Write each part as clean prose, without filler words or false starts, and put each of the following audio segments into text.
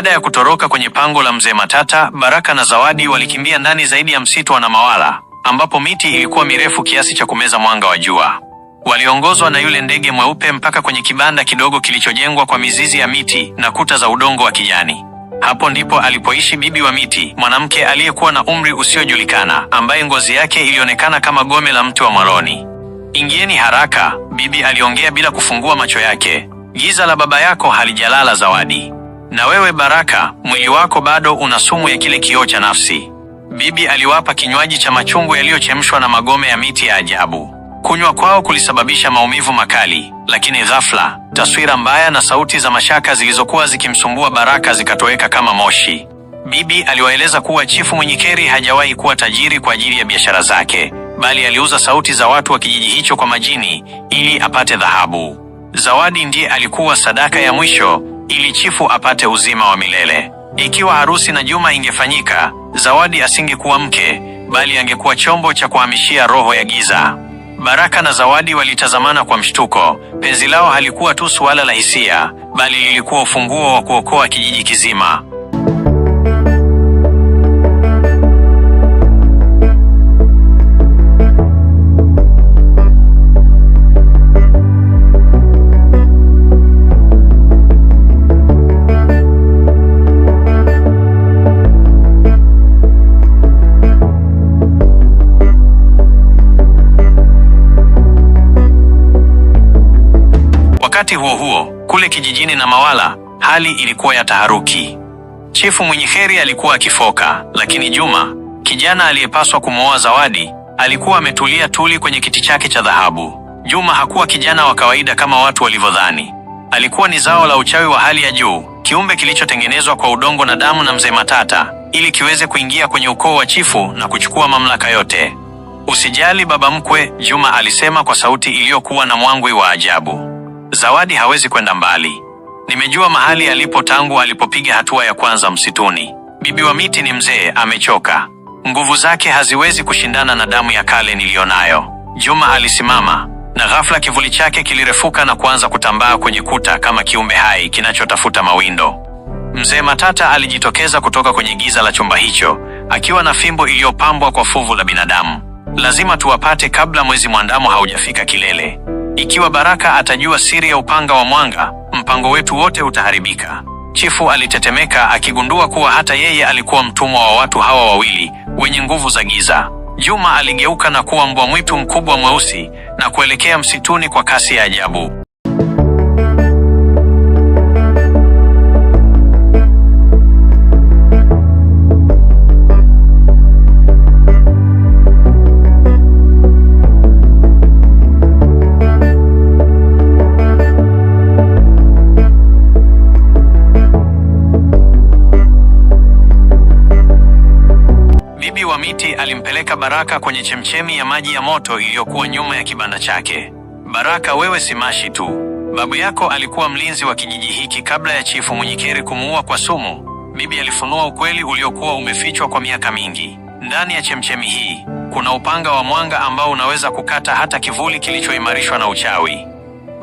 Baada ya kutoroka kwenye pango la Mzee Matata, Baraka na Zawadi walikimbia ndani zaidi ya msitu wa Namawala, ambapo miti ilikuwa mirefu kiasi cha kumeza mwanga wa jua. Waliongozwa na yule ndege mweupe mpaka kwenye kibanda kidogo kilichojengwa kwa mizizi ya miti na kuta za udongo wa kijani. Hapo ndipo alipoishi Bibi wa Miti, mwanamke aliyekuwa na umri usiojulikana, ambaye ngozi yake ilionekana kama gome la mti wa mwaloni. "Ingieni haraka," Bibi aliongea bila kufungua macho yake. "Giza la baba yako halijalala, Zawadi. Na wewe Baraka, mwili wako bado una sumu ya kile kioo cha nafsi." Bibi aliwapa kinywaji cha machungwa yaliyochemshwa na magome ya miti ya ajabu. Kunywa kwao kulisababisha maumivu makali, lakini ghafla, taswira mbaya na sauti za mashaka zilizokuwa zikimsumbua Baraka zikatoweka kama moshi. Bibi aliwaeleza kuwa Chifu Mwinyikeri hajawahi kuwa tajiri kwa ajili ya biashara zake, bali aliuza sauti za watu wa kijiji hicho kwa majini ili apate dhahabu. Zawadi ndiye alikuwa sadaka ya mwisho ili chifu apate uzima wa milele. Ikiwa harusi na Juma ingefanyika, Zawadi asingekuwa mke, bali angekuwa chombo cha kuhamishia roho ya giza. Baraka na Zawadi walitazamana kwa mshtuko. Penzi lao halikuwa tu suala la hisia, bali lilikuwa ufunguo wa kuokoa kijiji kizima. Wakati huo huo, kule kijijini Namawala, hali ilikuwa ya taharuki. Chifu Mwinyikeri alikuwa akifoka, lakini Juma, kijana aliyepaswa kumwoa Zawadi, alikuwa ametulia tuli kwenye kiti chake cha dhahabu. Juma hakuwa kijana wa kawaida kama watu walivyodhani. Alikuwa ni zao la uchawi wa hali ya juu, kiumbe kilichotengenezwa kwa udongo na damu na Mzee Matata, ili kiweze kuingia kwenye ukoo wa chifu na kuchukua mamlaka yote. "Usijali baba mkwe," Juma alisema kwa sauti iliyokuwa na mwangwi wa ajabu. "Zawadi hawezi kwenda mbali. Nimejua mahali alipo tangu alipopiga hatua ya kwanza msituni. Bibi wa Miti ni mzee, amechoka. Nguvu zake haziwezi kushindana na damu ya kale nilionayo." Juma alisimama, na ghafla kivuli chake kilirefuka na kuanza kutambaa kwenye kuta kama kiumbe hai kinachotafuta mawindo. Mzee Matata alijitokeza kutoka kwenye giza la chumba hicho, akiwa na fimbo iliyopambwa kwa fuvu la binadamu. "Lazima tuwapate kabla mwezi mwandamo haujafika kilele. Ikiwa Baraka atajua siri ya upanga wa mwanga, mpango wetu wote utaharibika." Chifu alitetemeka akigundua kuwa hata yeye alikuwa mtumwa wa watu hawa wawili wenye nguvu za giza. Juma aligeuka na kuwa mbwa mwitu mkubwa mweusi na kuelekea msituni kwa kasi ya ajabu. Bibi wa Miti alimpeleka Baraka kwenye chemchemi ya maji ya moto iliyokuwa nyuma ya kibanda chake. "Baraka, wewe si mashi tu. Babu yako alikuwa mlinzi wa kijiji hiki kabla ya Chifu Mwinyikeri kumuua kwa sumu." Bibi alifunua ukweli uliokuwa umefichwa kwa miaka mingi. Ndani ya chemchemi hii kuna upanga wa mwanga ambao unaweza kukata hata kivuli kilichoimarishwa na uchawi.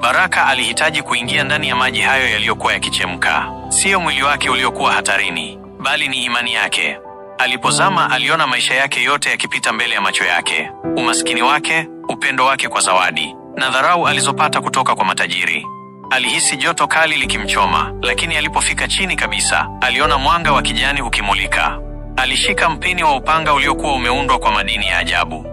Baraka alihitaji kuingia ndani ya maji hayo yaliyokuwa yakichemka. Sio mwili wake uliokuwa hatarini, bali ni imani yake. Alipozama aliona maisha yake yote yakipita mbele ya macho yake. Umaskini wake, upendo wake kwa Zawadi, na dharau alizopata kutoka kwa matajiri. Alihisi joto kali likimchoma, lakini alipofika chini kabisa, aliona mwanga wa kijani ukimulika. Alishika mpini wa upanga uliokuwa umeundwa kwa madini ya ajabu.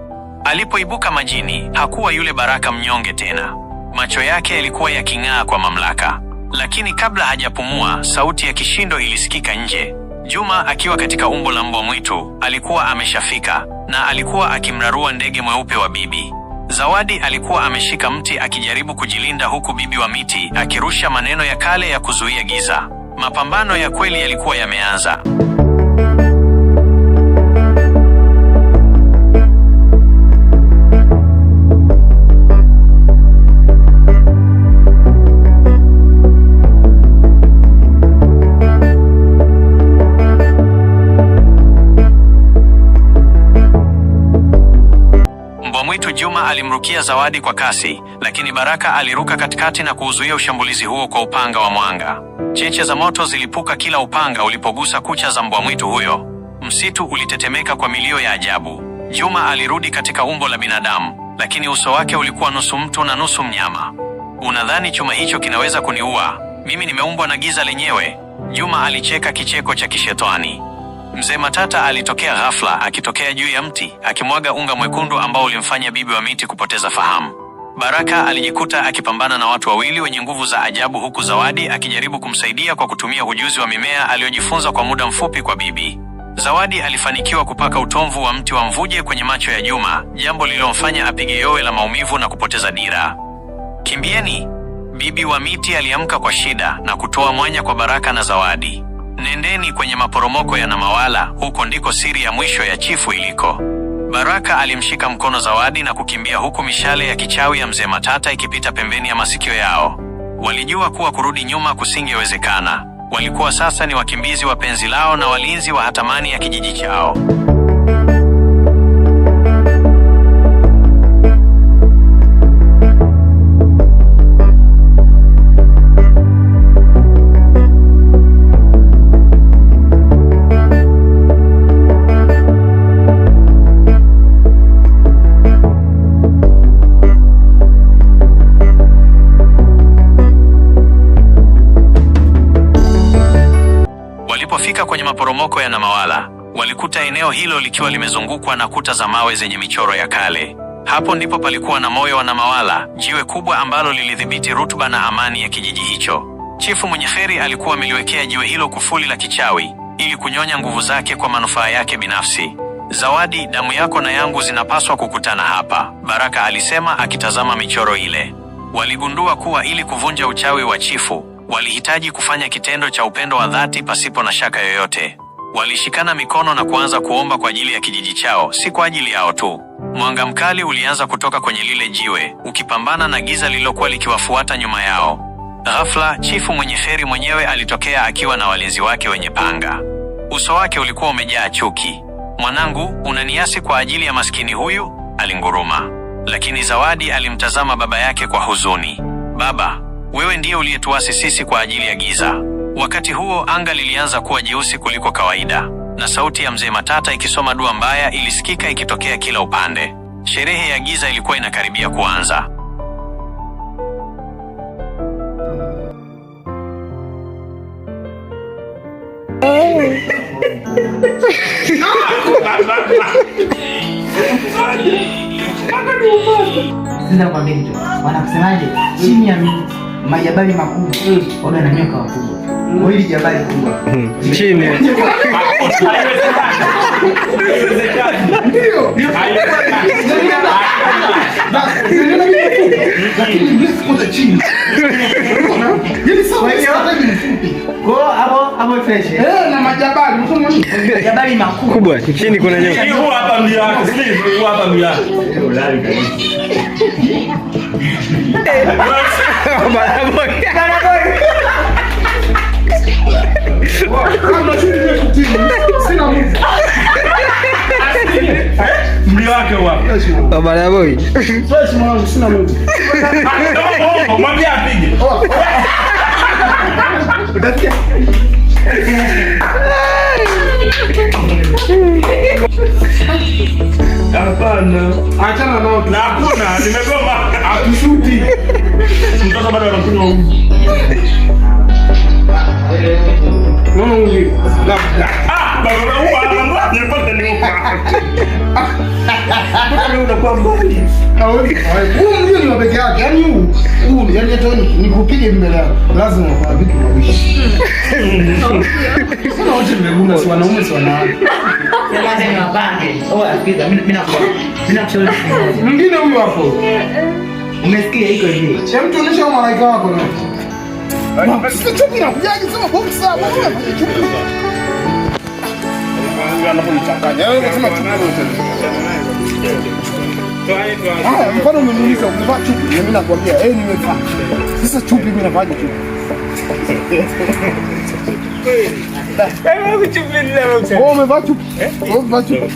Alipoibuka majini, hakuwa yule Baraka mnyonge tena. Macho yake yalikuwa yaking'aa kwa mamlaka. Lakini kabla hajapumua, sauti ya kishindo ilisikika nje. Juma, akiwa katika umbo la mbwa mwitu, alikuwa ameshafika na alikuwa akimrarua ndege mweupe wa Bibi. Zawadi alikuwa ameshika mti akijaribu kujilinda, huku Bibi wa Miti akirusha maneno ya kale ya kuzuia giza. Mapambano ya kweli yalikuwa yameanza. Juma alimrukia Zawadi kwa kasi, lakini Baraka aliruka katikati na kuuzuia ushambulizi huo kwa upanga wa mwanga. Cheche za moto zilipuka kila upanga ulipogusa kucha za mbwa mwitu huyo. Msitu ulitetemeka kwa milio ya ajabu. Juma alirudi katika umbo la binadamu, lakini uso wake ulikuwa nusu mtu na nusu mnyama. Unadhani chuma hicho kinaweza kuniua? Mimi nimeumbwa na giza lenyewe. Juma alicheka kicheko cha kishetani. Mzee Matata alitokea ghafla, akitokea juu ya mti, akimwaga unga mwekundu ambao ulimfanya bibi wa miti kupoteza fahamu. Baraka alijikuta akipambana na watu wawili wenye nguvu za ajabu, huku Zawadi akijaribu kumsaidia kwa kutumia ujuzi wa mimea aliyojifunza kwa muda mfupi kwa bibi. Zawadi alifanikiwa kupaka utomvu wa mti wa mvuje kwenye macho ya Juma, jambo lililomfanya apige yowe la maumivu na kupoteza dira. Kimbieni! Bibi wa miti aliamka kwa shida na kutoa mwanya kwa Baraka na Zawadi. Nendeni kwenye maporomoko ya Namawala, huko ndiko siri ya mwisho ya chifu iliko. Baraka alimshika mkono Zawadi na kukimbia, huku mishale ya kichawi ya mzee Matata ikipita pembeni ya masikio yao. Walijua kuwa kurudi nyuma kusingewezekana. Walikuwa sasa ni wakimbizi wa penzi lao na walinzi wa hatamani ya kijiji chao. Walipofika kwenye maporomoko ya Namawala, walikuta eneo hilo likiwa limezungukwa na kuta za mawe zenye michoro ya kale. Hapo ndipo palikuwa na moyo wa Namawala, jiwe kubwa ambalo lilidhibiti rutuba na amani ya kijiji hicho. Chifu mwenye kheri alikuwa ameliwekea jiwe hilo kufuli la kichawi ili kunyonya nguvu zake kwa manufaa yake binafsi. Zawadi, damu yako na yangu zinapaswa kukutana hapa, Baraka alisema akitazama michoro ile. Waligundua kuwa ili kuvunja uchawi wa chifu, walihitaji kufanya kitendo cha upendo wa dhati pasipo na shaka yoyote. Walishikana mikono na kuanza kuomba kwa ajili ya kijiji chao, si kwa ajili yao tu. Mwanga mkali ulianza kutoka kwenye lile jiwe, ukipambana na giza lililokuwa likiwafuata nyuma yao. Ghafla, chifu mwenye kheri mwenyewe alitokea akiwa na walinzi wake wenye panga. Uso wake ulikuwa umejaa chuki. "Mwanangu, unaniasi kwa ajili ya maskini huyu?" alinguruma. Lakini Zawadi alimtazama baba yake kwa huzuni. "Baba, wewe ndiye uliyetuasi sisi kwa ajili ya giza." Wakati huo anga lilianza kuwa jeusi kuliko kawaida, na sauti ya mzee Matata ikisoma dua mbaya ilisikika ikitokea kila upande. Sherehe ya giza ilikuwa inakaribia kuanza. Wanakusemaje? Chini ya majabali makubwa waga na nyoka wakubwa. Kwa hili jabali kubwa chini. na majabali makubwa Chini kuna nyoka. Hapa ndio yako, please, hapa ndio yako. Ndio wake wapi? Baba boy. Fresh mwanangu, sina Mungu. Mwambie apige. Utatia. Hapana. Achana nao. Na hakuna, nimegoma. Atushuti. Mtoto bado anakunywa uji. Mama uji. Baba huwa anamwambia nipate ni upa. Mbona unakuwa mbali? Huu ndio ni peke yake. Yaani huu yani hata nikupige mbele yako. Lazima kwa vitu mawishi. Sasa wote mmeguna, si wanaume si wanawake. Sema ni wabange. Asikiza, mimi nakushauri. Mwingine huyu hapo. Umesikia iko hivi. Hem, tuonesha malaika wako na. Sasa chupi na kujaji sema box sawa, wewe unafanya chupi. Anaponichanganya. Wewe unasema chupi. Mfano umeniuliza umevaa chupi, na mimi nakwambia nimevaa. Sasa chupi mimi nafanya chupi. Wewe chupi leo. Wewe umevaa chupi? Wewe umevaa chupi?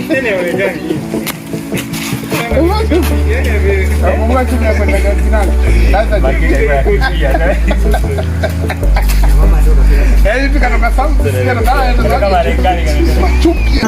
Tena wewe gani? Nakumbuka chini ya kwenda kazinani. Sasa Makita kwa kutia na. hivi kana sauti sikia na Kama Marekani kana. chuki.